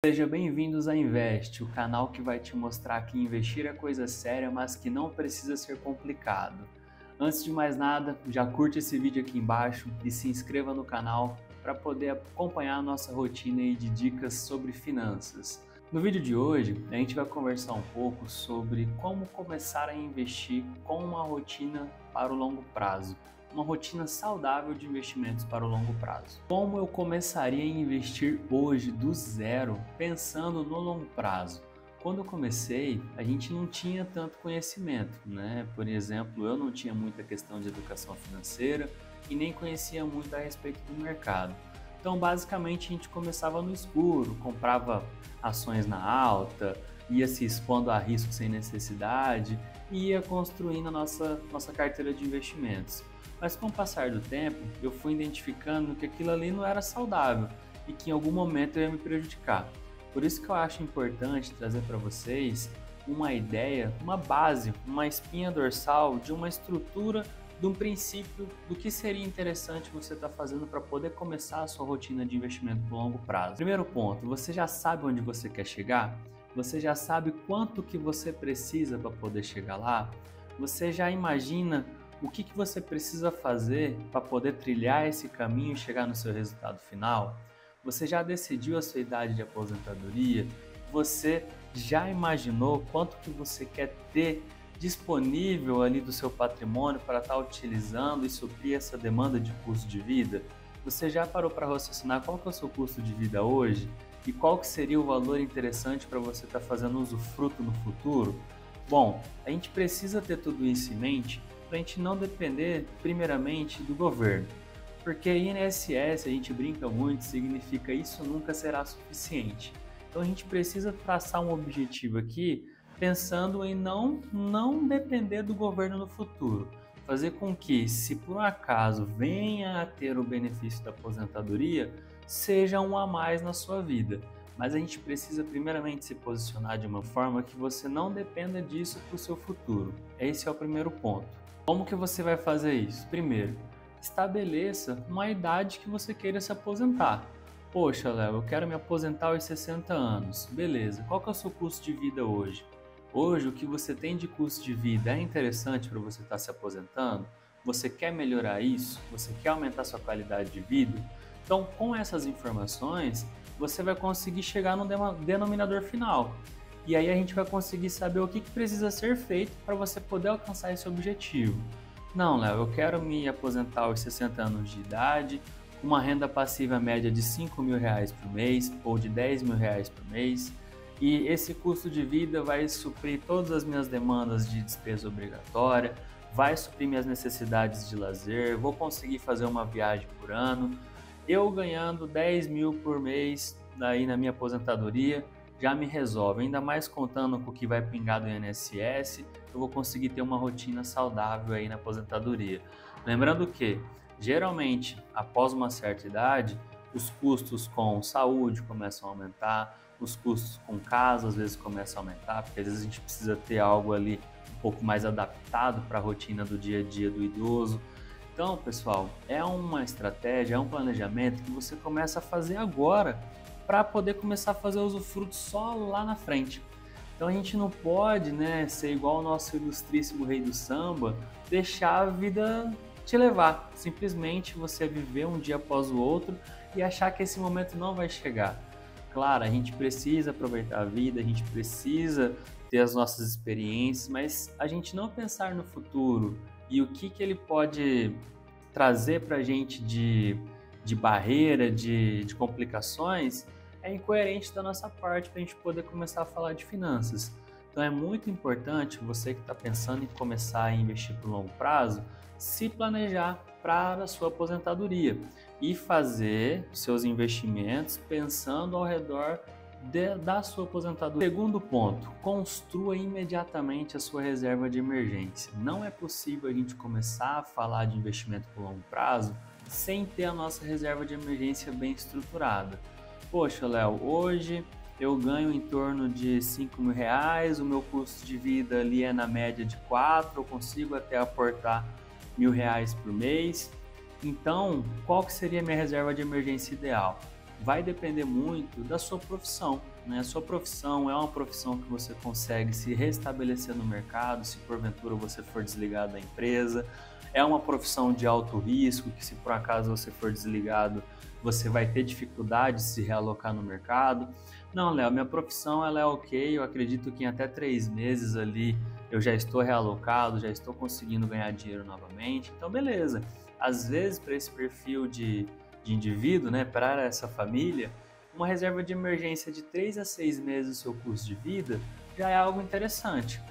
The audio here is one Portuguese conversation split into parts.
Seja bem-vindos a Invest, o canal que vai te mostrar que investir é coisa séria, mas que não precisa ser complicado. Antes de mais nada, já curte esse vídeo aqui embaixo e se inscreva no canal para poder acompanhar a nossa rotina aí de dicas sobre finanças. No vídeo de hoje, a gente vai conversar um pouco sobre como começar a investir com uma rotina para o longo prazo. Uma rotina saudável de investimentos para o longo prazo. Como eu começaria a investir hoje do zero, pensando no longo prazo? Quando eu comecei, a gente não tinha tanto conhecimento, né? Por exemplo, eu não tinha muita questão de educação financeira e nem conhecia muito a respeito do mercado. Então, basicamente, a gente começava no escuro, comprava ações na alta, ia se expondo a risco sem necessidade e ia construindo a nossa carteira de investimentos. Mas com o passar do tempo, eu fui identificando que aquilo ali não era saudável e que em algum momento eu ia me prejudicar. Por isso que eu acho importante trazer para vocês uma ideia, uma base, uma espinha dorsal de uma estrutura, de um princípio do que seria interessante você estar fazendo para poder começar a sua rotina de investimento por longo prazo. Primeiro ponto, você já sabe onde você quer chegar? Você já sabe quanto que você precisa para poder chegar lá? Você já imagina o que você precisa fazer para poder trilhar esse caminho e chegar no seu resultado final? Você já decidiu a sua idade de aposentadoria? Você já imaginou quanto que você quer ter disponível ali do seu patrimônio para estar utilizando e suprir essa demanda de custo de vida? Você já parou para raciocinar qual que é o seu custo de vida hoje? E qual que seria o valor interessante para você estar fazendo usufruto no futuro? Bom, a gente precisa ter tudo isso em mente para a gente não depender primeiramente do governo, porque INSS, a gente brinca muito, significa isso nunca será suficiente. Então a gente precisa traçar um objetivo aqui pensando em não depender do governo no futuro, fazer com que, se por um acaso venha a ter o benefício da aposentadoria, seja um a mais na sua vida. Mas a gente precisa primeiramente se posicionar de uma forma que você não dependa disso para o seu futuro. Esse é o primeiro ponto. Como que você vai fazer isso? Primeiro, estabeleça uma idade que você queira se aposentar. Poxa, Léo, eu quero me aposentar aos 60 anos. Beleza, qual que é o seu custo de vida hoje? Hoje, o que você tem de custo de vida é interessante para você estar se aposentando? Você quer melhorar isso? Você quer aumentar sua qualidade de vida? Então, com essas informações, você vai conseguir chegar no denominador final. E aí a gente vai conseguir saber o que precisa ser feito para você poder alcançar esse objetivo. Não, Léo, eu quero me aposentar aos 60 anos de idade, com uma renda passiva média de R$ 5.000 por mês ou de R$ 10.000 por mês, e esse custo de vida vai suprir todas as minhas demandas de despesa obrigatória, vai suprir minhas necessidades de lazer, vou conseguir fazer uma viagem por ano. Eu ganhando 10 mil por mês aí na minha aposentadoria, já me resolve, ainda mais contando com o que vai pingar do INSS, eu vou conseguir ter uma rotina saudável aí na aposentadoria. Lembrando que, geralmente, após uma certa idade, os custos com saúde começam a aumentar, os custos com casa às vezes começam a aumentar, porque às vezes a gente precisa ter algo ali um pouco mais adaptado para a rotina do dia a dia do idoso. Então, pessoal, é uma estratégia, é um planejamento que você começa a fazer agora, para poder começar a fazer usufruto só lá na frente. Então a gente não pode, ser igual o nosso ilustríssimo rei do samba, deixar a vida te levar. Simplesmente você viver um dia após o outro e achar que esse momento não vai chegar. Claro, a gente precisa aproveitar a vida, a gente precisa ter as nossas experiências, mas a gente não pensar no futuro e o que ele pode trazer para a gente de barreira, de complicações, é incoerente da nossa parte para a gente poder começar a falar de finanças. Então é muito importante você que está pensando em começar a investir por longo prazo, se planejar para a sua aposentadoria e fazer seus investimentos pensando ao redor da sua aposentadoria. Segundo ponto, construa imediatamente a sua reserva de emergência. Não é possível a gente começar a falar de investimento por longo prazo sem ter a nossa reserva de emergência bem estruturada. Poxa, Léo, hoje eu ganho em torno de R$ 5.000, o meu custo de vida ali é na média de 4, eu consigo até aportar R$ 1.000 por mês. Então, qual que seria a minha reserva de emergência ideal? vai depender muito da sua profissão, né? A sua profissão é uma profissão que você consegue se restabelecer no mercado, se porventura você for desligado da empresa. É uma profissão de alto risco, que se por acaso você for desligado, você vai ter dificuldade de se realocar no mercado. Não, Léo, minha profissão ela é ok, eu acredito que em até 3 meses ali eu já estou realocado, já estou conseguindo ganhar dinheiro novamente, então beleza. Às vezes para esse perfil de indivíduo, né, para essa família, uma reserva de emergência de 3 a 6 meses do seu custo de vida já é algo interessante.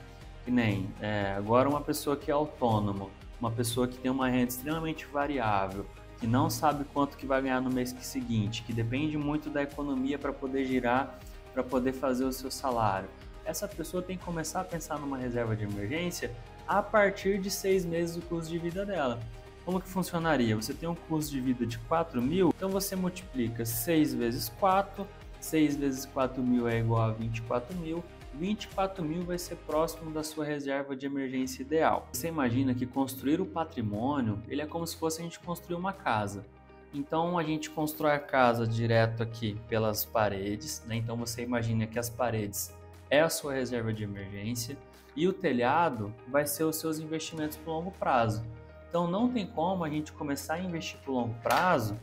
Que nem agora uma pessoa que é autônoma, uma pessoa que tem uma renda extremamente variável, que não sabe quanto que vai ganhar no mês seguinte, que depende muito da economia para poder girar, para poder fazer o seu salário. Essa pessoa tem que começar a pensar numa reserva de emergência a partir de 6 meses do custo de vida dela. Como que funcionaria? Você tem um custo de vida de 4 mil, então você multiplica 6 vezes 4, 6 vezes 4 mil é igual a 24 mil, 24 mil vai ser próximo da sua reserva de emergência ideal. Você imagina que construir o patrimônio, ele é como se fosse a gente construir uma casa. Então a gente constrói a casa direto aqui pelas paredes, né? Então você imagina que as paredes é a sua reserva de emergência e o telhado vai ser os seus investimentos por longo prazo. Então não tem como a gente começar a investir por longo prazo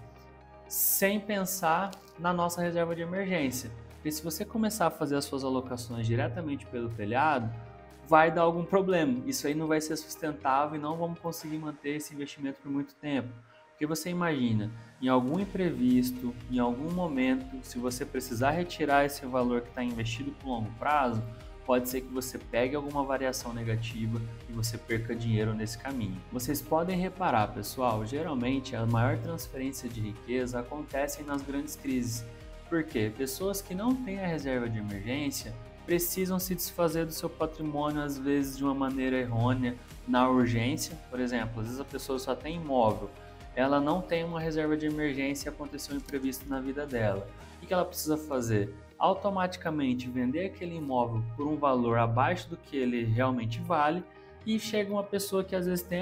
sem pensar na nossa reserva de emergência. Porque se você começar a fazer as suas alocações diretamente pelo telhado, vai dar algum problema. Isso aí não vai ser sustentável e não vamos conseguir manter esse investimento por muito tempo. Porque você imagina, em algum imprevisto, em algum momento, se você precisar retirar esse valor que está investido por longo prazo, pode ser que você pegue alguma variação negativa e você perca dinheiro nesse caminho. Vocês podem reparar, pessoal, geralmente a maior transferência de riqueza acontece nas grandes crises. Por quê? Pessoas que não têm a reserva de emergência precisam se desfazer do seu patrimônio, às vezes de uma maneira errônea, na urgência. Por exemplo, às vezes a pessoa só tem imóvel, ela não tem uma reserva de emergência e aconteceu um imprevisto na vida dela. O que ela precisa fazer? Automaticamente vender aquele imóvel por um valor abaixo do que ele realmente vale e chega uma pessoa que às vezes tem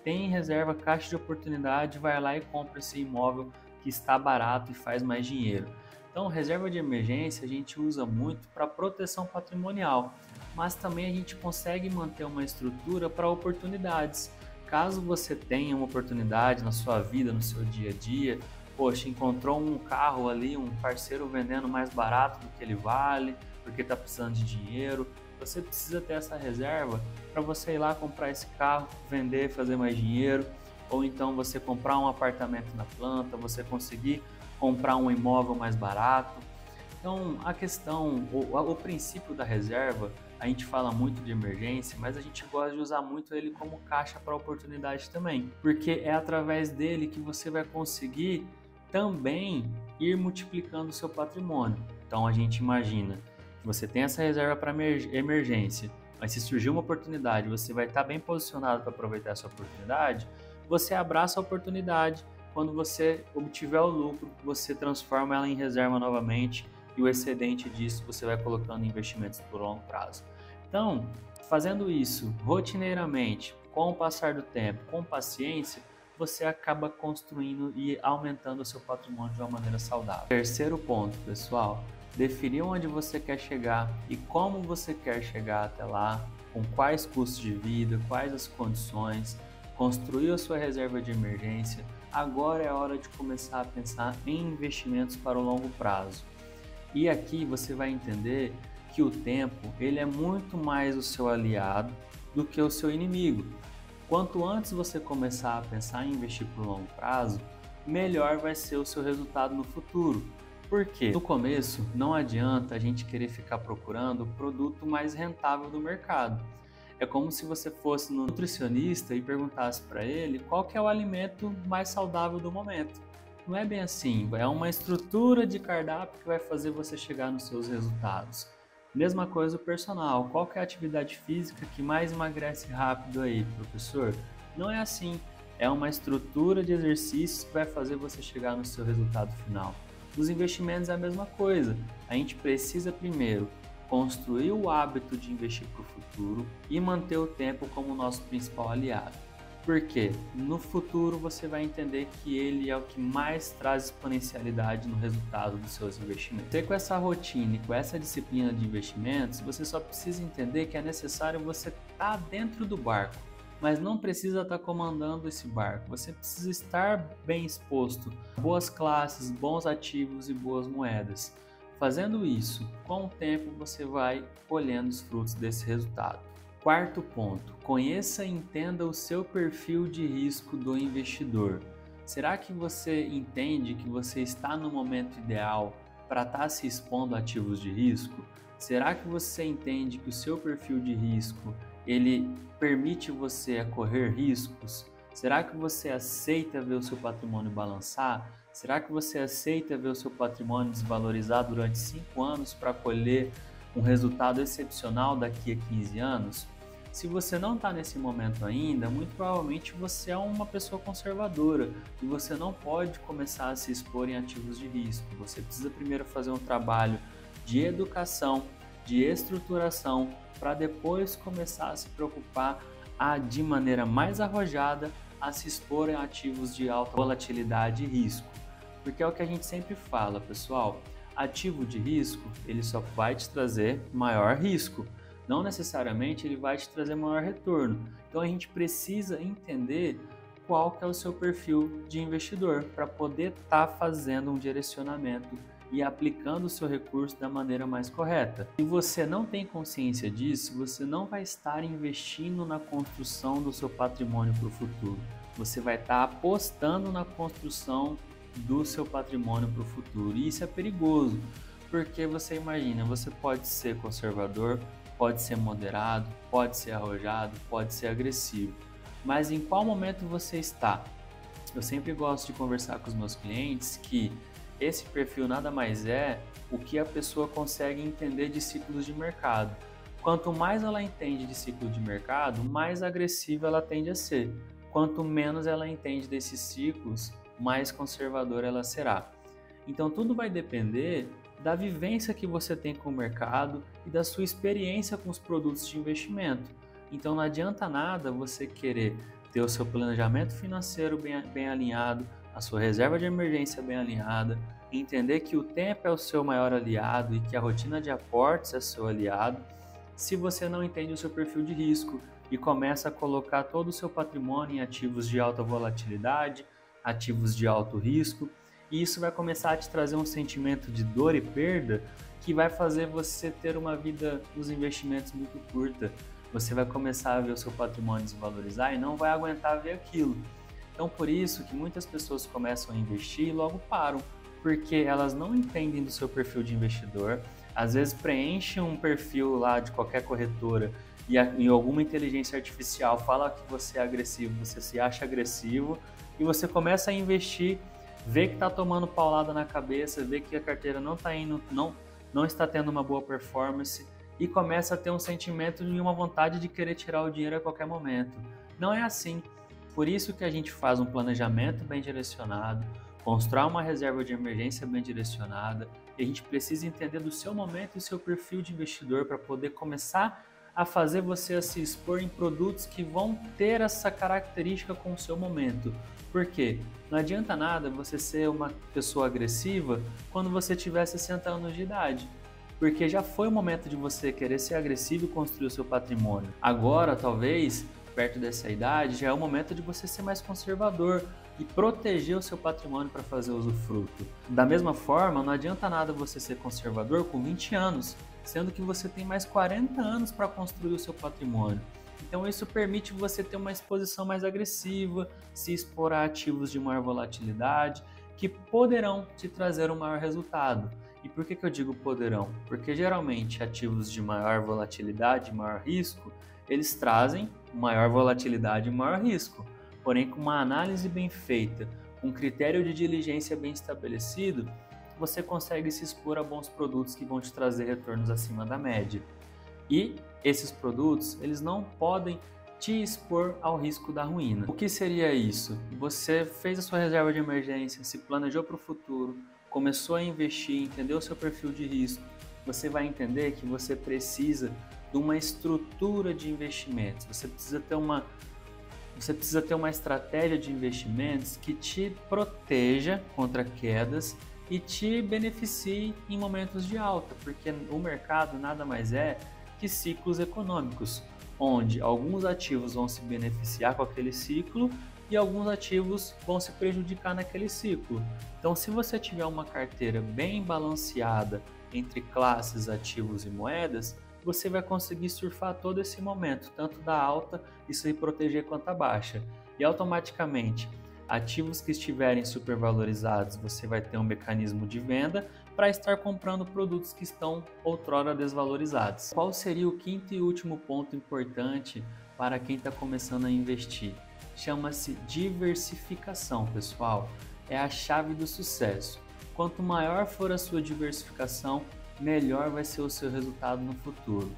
em reserva caixa de oportunidade, vai lá e compra esse imóvel que está barato e faz mais dinheiro. Então, reserva de emergência a gente usa muito para proteção patrimonial, mas também a gente consegue manter uma estrutura para oportunidades. Caso você tenha uma oportunidade na sua vida, no seu dia a dia, poxa, encontrou um carro ali, um parceiro vendendo mais barato do que ele vale, porque está precisando de dinheiro, você precisa ter essa reserva para você ir lá comprar esse carro, vender, fazer mais dinheiro, ou então você comprar um apartamento na planta, você conseguir comprar um imóvel mais barato. Então a questão, o princípio da reserva, a gente fala muito de emergência, mas a gente gosta de usar muito ele como caixa para oportunidade também, porque é através dele que você vai conseguir também ir multiplicando o seu patrimônio. Então a gente imagina que você tem essa reserva para emergência, mas se surgir uma oportunidade, você vai estar bem posicionado para aproveitar essa oportunidade. Você abraça a oportunidade, quando você obtiver o lucro, você transforma ela em reserva novamente e o excedente disso você vai colocando em investimentos por longo prazo. Então, fazendo isso rotineiramente, com o passar do tempo, com paciência, você acaba construindo e aumentando o seu patrimônio de uma maneira saudável. Terceiro ponto, pessoal, definir onde você quer chegar e como você quer chegar até lá, com quais custos de vida, quais as condições. Construiu a sua reserva de emergência, agora é a hora de começar a pensar em investimentos para o longo prazo. E aqui você vai entender que o tempo ele é muito mais o seu aliado do que o seu inimigo. Quanto antes você começar a pensar em investir por longo prazo, melhor vai ser o seu resultado no futuro. Por quê? No começo não adianta a gente querer ficar procurando o produto mais rentável do mercado. É como se você fosse no nutricionista e perguntasse para ele qual que é o alimento mais saudável do momento. Não é bem assim, é uma estrutura de cardápio que vai fazer você chegar nos seus resultados. Mesma coisa o personal, qual que é a atividade física que mais emagrece rápido aí, professor? Não é assim, é uma estrutura de exercícios que vai fazer você chegar no seu resultado final. Nos investimentos é a mesma coisa, a gente precisa primeiro construir o hábito de investir para o futuro e manter o tempo como nosso principal aliado. Porque no futuro você vai entender que ele é o que mais traz exponencialidade no resultado dos seus investimentos. Você com essa rotina e com essa disciplina de investimentos, você só precisa entender que é necessário você estar dentro do barco, mas não precisa estar comandando esse barco. Você precisa estar bem exposto a boas classes, bons ativos e boas moedas. Fazendo isso, com o tempo você vai colhendo os frutos desse resultado. Quarto ponto, conheça e entenda o seu perfil de risco do investidor. Será que você entende que você está no momento ideal para estar se expondo a ativos de risco? Será que você entende que o seu perfil de risco ele permite você correr riscos? Será que você aceita ver o seu patrimônio balançar? Será que você aceita ver o seu patrimônio desvalorizar durante 5 anos para colher um resultado excepcional daqui a 15 anos? Se você não está nesse momento ainda, muito provavelmente você é uma pessoa conservadora e você não pode começar a se expor em ativos de risco. Você precisa primeiro fazer um trabalho de educação, de estruturação, para depois começar a se preocupar de maneira mais arrojada a se expor em ativos de alta volatilidade e risco. Porque é o que a gente sempre fala, pessoal, ativo de risco, ele só vai te trazer maior risco. Não necessariamente ele vai te trazer maior retorno. Então a gente precisa entender qual que é o seu perfil de investidor para poder estar fazendo um direcionamento e aplicando o seu recurso da maneira mais correta. Se você não tem consciência disso, você não vai estar investindo na construção do seu patrimônio para o futuro. Você vai estar apostando na construção do seu patrimônio para o futuro. E isso é perigoso, porque você imagina, você pode ser conservador, pode ser moderado, pode ser arrojado, pode ser agressivo. Mas em qual momento você está? Eu sempre gosto de conversar com os meus clientes que esse perfil nada mais é o que a pessoa consegue entender de ciclos de mercado. Quanto mais ela entende de ciclo de mercado, mais agressiva ela tende a ser. Quanto menos ela entende desses ciclos, mais conservadora ela será. Então tudo vai depender da vivência que você tem com o mercado e da sua experiência com os produtos de investimento. Então não adianta nada você querer ter o seu planejamento financeiro bem alinhado, a sua reserva de emergência bem alinhada, entender que o tempo é o seu maior aliado e que a rotina de aportes é seu aliado, se você não entende o seu perfil de risco e começa a colocar todo o seu patrimônio em ativos de alta volatilidade, ativos de alto risco, e isso vai começar a te trazer um sentimento de dor e perda que vai fazer você ter uma vida nos investimentos muito curta. Você vai começar a ver o seu patrimônio desvalorizar e não vai aguentar ver aquilo. Então, por isso que muitas pessoas começam a investir e logo param, porque elas não entendem do seu perfil de investidor, às vezes preenchem um perfil lá de qualquer corretora e alguma inteligência artificial fala que você é agressivo, você se acha agressivo e você começa a investir, vê que está tomando paulada na cabeça, vê que a carteira não está indo, não está tendo uma boa performance e começa a ter um sentimento de uma vontade de querer tirar o dinheiro a qualquer momento. Não é assim. Por isso que a gente faz um planejamento bem direcionado, constrói uma reserva de emergência bem direcionada e a gente precisa entender do seu momento e seu perfil de investidor para poder começar a fazer você a se expor em produtos que vão ter essa característica com o seu momento. Por quê? Não adianta nada você ser uma pessoa agressiva quando você tiver 60 anos de idade, porque já foi o momento de você querer ser agressivo e construir o seu patrimônio. Agora, talvez, perto dessa idade, já é o momento de você ser mais conservador e proteger o seu patrimônio para fazer usufruto. Da mesma forma, não adianta nada você ser conservador com 20 anos, sendo que você tem mais 40 anos para construir o seu patrimônio. Então isso permite você ter uma exposição mais agressiva, se expor a ativos de maior volatilidade, que poderão te trazer um maior resultado. E por que eu digo poderão? Porque geralmente ativos de maior volatilidade e maior risco, eles trazem maior volatilidade e maior risco. Porém, com uma análise bem feita, com critério de diligência bem estabelecido, você consegue se expor a bons produtos que vão te trazer retornos acima da média. E esses produtos, eles não podem te expor ao risco da ruína. O que seria isso? Você fez a sua reserva de emergência, se planejou para o futuro, começou a investir, entendeu o seu perfil de risco, você vai entender que você precisa de uma estrutura de investimentos, você precisa ter Você precisa ter uma estratégia de investimentos que te proteja contra quedas e te beneficie em momentos de alta, porque o mercado nada mais é que ciclos econômicos, onde alguns ativos vão se beneficiar com aquele ciclo e alguns ativos vão se prejudicar naquele ciclo. Então, se você tiver uma carteira bem balanceada entre classes, ativos e moedas, você vai conseguir surfar todo esse momento, tanto da alta e se proteger quanto a baixa. E automaticamente, ativos que estiverem supervalorizados, você vai ter um mecanismo de venda para estar comprando produtos que estão outrora desvalorizados. Qual seria o quinto e último ponto importante para quem está começando a investir? Chama-se diversificação, pessoal. É a chave do sucesso. Quanto maior for a sua diversificação, melhor vai ser o seu resultado no futuro.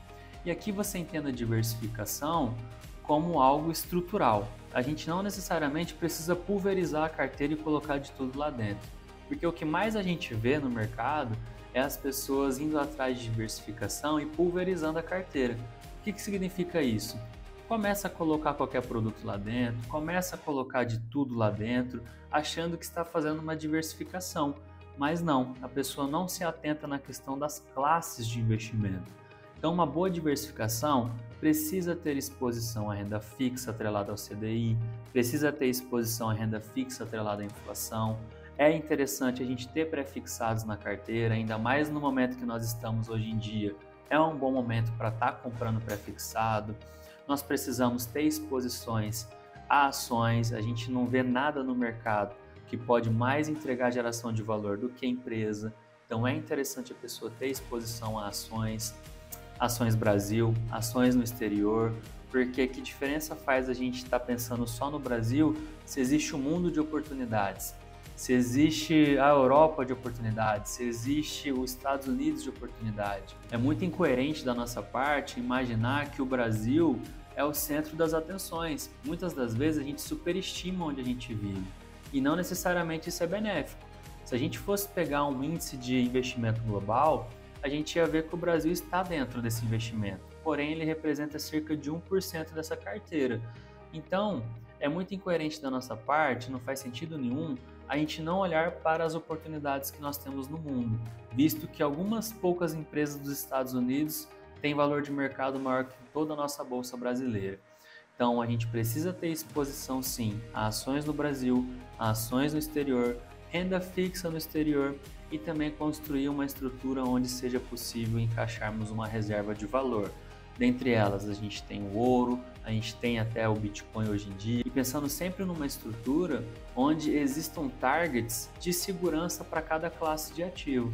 E aqui você entenda a diversificação como algo estrutural. A gente não necessariamente precisa pulverizar a carteira e colocar de tudo lá dentro. Porque o que mais a gente vê no mercado é as pessoas indo atrás de diversificação e pulverizando a carteira. O que significa isso? Começa a colocar qualquer produto lá dentro, começa a colocar de tudo lá dentro, achando que está fazendo uma diversificação. Mas não, a pessoa não se atenta na questão das classes de investimento. Então, uma boa diversificação precisa ter exposição à renda fixa atrelada ao CDI, precisa ter exposição à renda fixa atrelada à inflação. É interessante a gente ter pré-fixados na carteira, ainda mais no momento que nós estamos hoje em dia. É um bom momento para estar comprando pré-fixado. Nós precisamos ter exposições a ações, a gente não vê nada no mercado que pode mais entregar geração de valor do que a empresa. Então é interessante a pessoa ter exposição a ações, ações Brasil, ações no exterior, porque que diferença faz a gente estar pensando só no Brasil se existe um mundo de oportunidades, se existe a Europa de oportunidades, se existe os Estados Unidos de oportunidade. É muito incoerente da nossa parte imaginar que o Brasil é o centro das atenções. Muitas das vezes a gente superestima onde a gente vive. E não necessariamente isso é benéfico. Se a gente fosse pegar um índice de investimento global, a gente ia ver que o Brasil está dentro desse investimento, porém ele representa cerca de 1% dessa carteira. Então, é muito incoerente da nossa parte, não faz sentido nenhum a gente não olhar para as oportunidades que nós temos no mundo, visto que algumas poucas empresas dos Estados Unidos têm valor de mercado maior que toda a nossa bolsa brasileira. Então, a gente precisa ter exposição, sim, a ações no Brasil, a ações no exterior, renda fixa no exterior e também construir uma estrutura onde seja possível encaixarmos uma reserva de valor. Dentre elas, a gente tem o ouro, a gente tem até o Bitcoin hoje em dia. E pensando sempre numa estrutura onde existam targets de segurança para cada classe de ativo.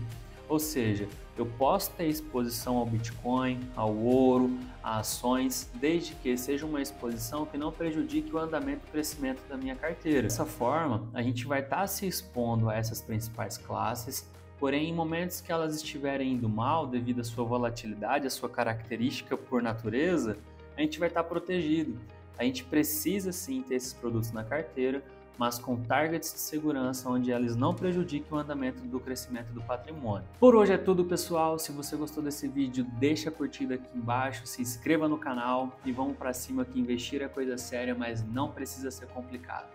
Ou seja, eu posso ter exposição ao Bitcoin, ao ouro, a ações, desde que seja uma exposição que não prejudique o andamento e o crescimento da minha carteira. Dessa forma, a gente vai estar se expondo a essas principais classes, porém em momentos que elas estiverem indo mal devido à sua volatilidade, à sua característica por natureza, a gente vai estar protegido. A gente precisa sim ter esses produtos na carteira, mas com targets de segurança onde eles não prejudiquem o andamento do crescimento do patrimônio. Por hoje é tudo, pessoal. Se você gostou desse vídeo, deixa a curtida aqui embaixo, se inscreva no canal e vamos para cima que investir é coisa séria, mas não precisa ser complicado.